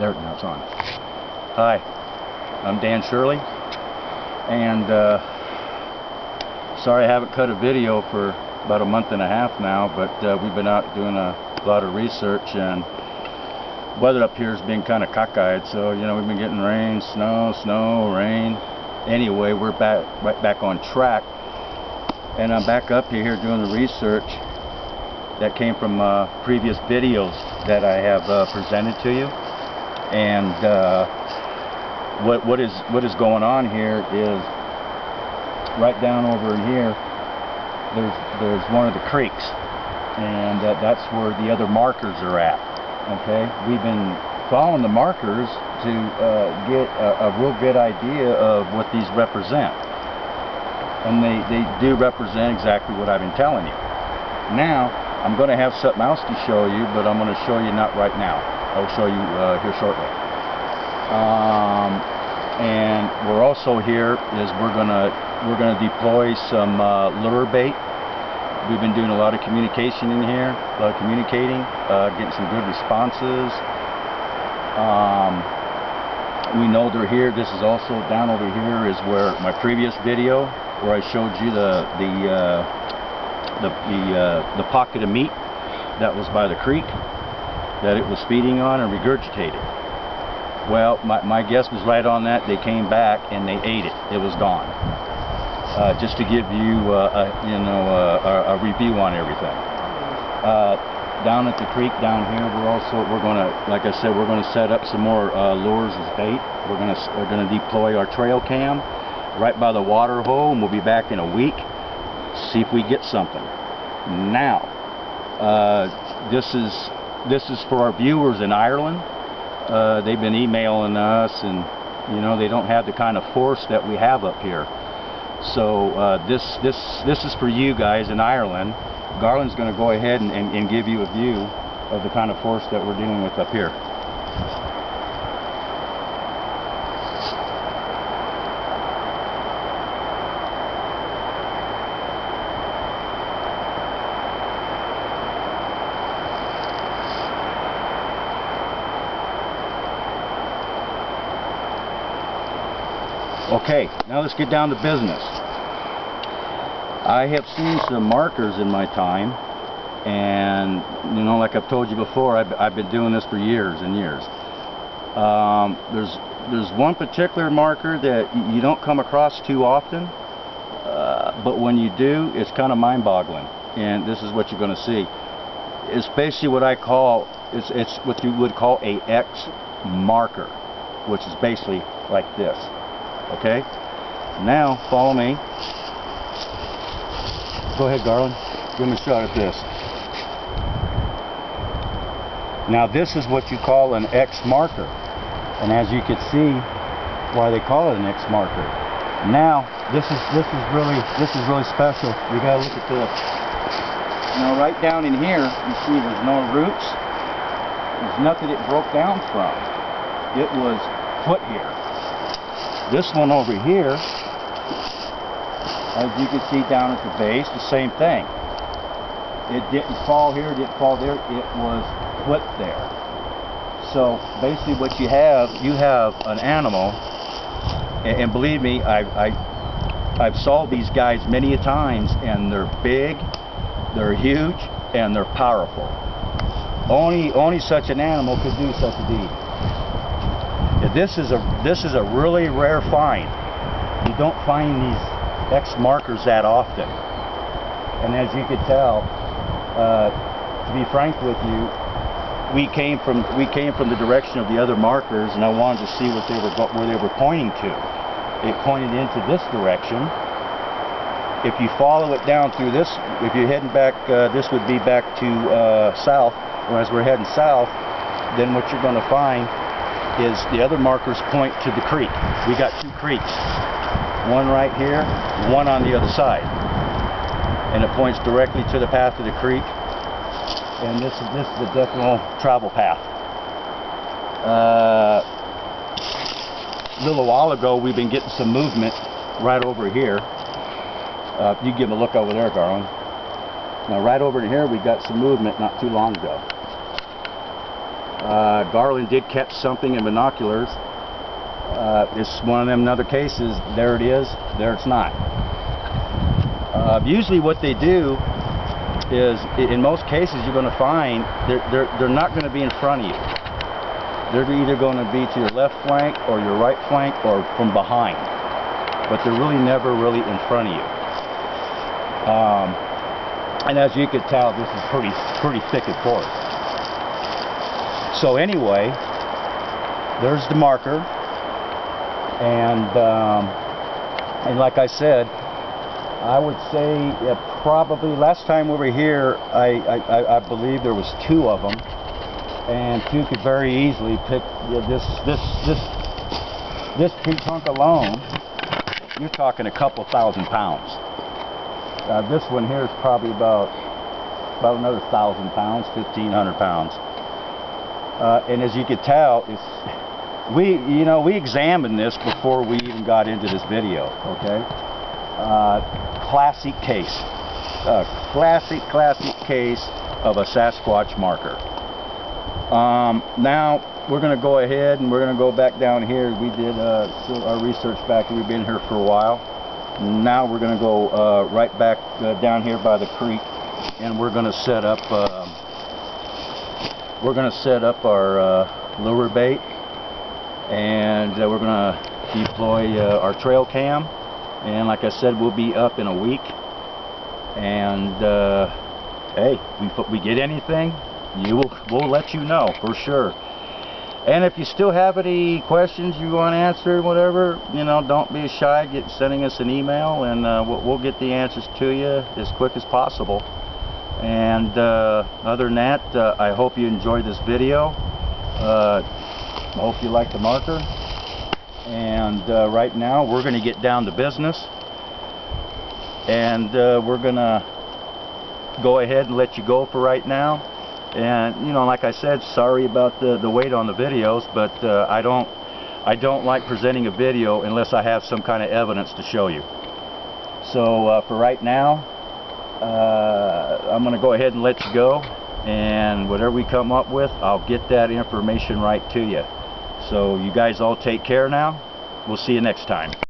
There, now it's on. Hi, I'm Dan Shirley, and sorry I haven't cut a video for about a month and a half now, but we've been out doing a lot of research, and weather up here has been kind of cockeyed, so you know, we've been getting rain, snow, rain. Anyway, we're right back on track, and I'm back up here doing the research that came from previous videos that I have presented to you. And what is going on here is right down over in here. There's one of the creeks, and that's where the other markers are at. Okay, we've been following the markers to get a real good idea of what these represent, and they do represent exactly what I've been telling you. Now I'm going to have something else to show you, but I'm going to show you not right now. I'll show you here shortly. And we're also here is we're gonna deploy some lure bait. We've been doing a lot of communication in here, a lot of communicating, getting some good responses. We know they're here. This is also down over here is where my previous video where I showed you the pocket of meat that was by the creek that it was feeding on and regurgitated. Well, my guess was right on that. They came back and they ate it. It was gone. Just to give you a review on everything. Down at the creek down here, we're gonna, like I said, we're gonna set up some more lures as bait. We're gonna deploy our trail cam right by the water hole, and we'll be back in a week. See if we get something. Now, this is for our viewers in Ireland. They've been emailing us, and you know, they don't have the kind of force that we have up here. So this is for you guys in Ireland. Garland's going to go ahead and give you a view of the kind of force that we're dealing with up here. Okay, now let's get down to business. I have seen some markers in my time, and you know, like I've told you before, I've been doing this for years and years. There's one particular marker that you don't come across too often, but when you do, it's kind of mind-boggling. And this is what you're going to see. It's basically what I call it's what you would call a X marker, which is basically like this. Okay, now follow me. Go ahead, Garland. Give me a shot at this. Now this is what you call an X marker, and as you can see, why they call it an X marker. Now this is really special. You gotta look at this. Now right down in here, you see there's no roots. There's nothing it broke down from. It was put here. This one over here, as you can see down at the base, the same thing. It didn't fall here, it didn't fall there, it was put there. So basically what you have an animal, and believe me, I've saw these guys many a times, and they're big, they're huge, and they're powerful. Only such an animal could do such a deed. This is a really rare find. You don't find these X markers that often. And as you could tell, to be frank with you, we came from the direction of the other markers, and I wanted to see where they were pointing to. It pointed into this direction. If you follow it down through this, if you're heading back, this would be back to south. Or as we're heading south, then what you're going to find is the other markers point to the creek. We got two creeks, one right here, one on the other side, and it points directly to the path of the creek. And this is the definite travel path. A little while ago, we've been getting some movement right over here. You give them a look over there, Garland. Now, right over here, we got some movement not too long ago. Garland did catch something in binoculars. It's one of them other cases. There it is, there it's not. Usually what they do is, in most cases, you're going to find they're not going to be in front of you. They're either going to be to your left flank or your right flank or from behind, but they're really never really in front of you. And as you could tell, this is pretty thick and forest. So anyway, there's the marker, and like I said, I would say probably last time we were here, I believe there was 2 of them, and 2 could very easily pick this tree trunk alone. You're talking a couple thousand pounds. This one here is probably about another 1,000 pounds, 1,500 pounds. And as you can tell, we examined this before we even got into this video. Okay. Classic case, classic case of a Sasquatch marker. Now we're going to go ahead and we're going to go back down here. We did our research back. We've been here for a while. Now we're going to go right back down here by the creek, and we're going to set up our lure bait, and we're going to deploy our trail cam. And like I said, we'll be up in a week. And hey, if we get anything, we'll let you know for sure. And if you still have any questions you want answered, whatever, don't be shy. Sending us an email, and we'll get the answers to you as quick as possible. And other than that, I hope you enjoyed this video. I hope you like the marker. And right now we're going to get down to business, and we're going to go ahead and let you go for right now. And like I said, sorry about the wait on the videos, but I don't like presenting a video unless I have some kind of evidence to show you. So for right now, I'm going to go ahead and let you go, and whatever we come up with, I'll get that information right to you. So you guys all take care now. We'll see you next time.